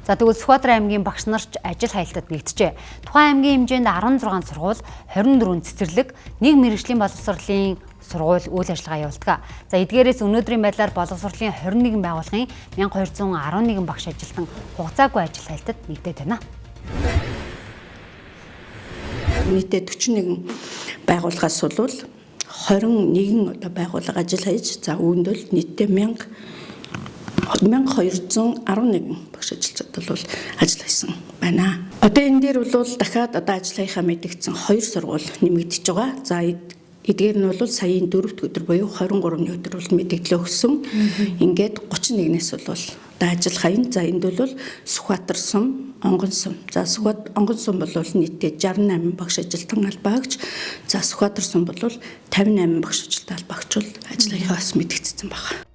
За тэгвэл Сүхбаатар аймгийн багш нарч ажил хаялтад нэгджээ. Тухайн аймгийн хэмжээнд 16 сургууль, 24 цэцэрлэг, 1 мэргэжлийн боловсролын сургууль үйл ажиллагаа явуулдаг. За эдгээрээс өнөөдрийн байдлаар боловсролын 21 байгууллагын 1211 багш ажилтан хугацаагүй ажил хаялтад нэгдээд байна. Нийтдээ 41 байгууллагаас бол 21 байгууллага ажил хийж, за үүнд бол нийтдээ 1211 багш ажилчид бол ажил хийсэн байна. Одоо энэ дээр бол дахиад ажил хийхаа мэдэгдсэн 2 сургууль нэмэгдэж байгаа. За эдгээр нь бол саяын 4-р өдөр буюу 23-ны өдөр бол мэдээлэл өгсөн. Ингээд 31-ээс бол ажил хаян. За энд бол Сүхбаатар сум, Онгон сум. За Онгон сум бол нийтдээ 68 багш ажилтан албаагч. За Сүхбаатар сум бол 58 багш ажилтан албаагч ажил хийхээс мэдэгдсэн байна.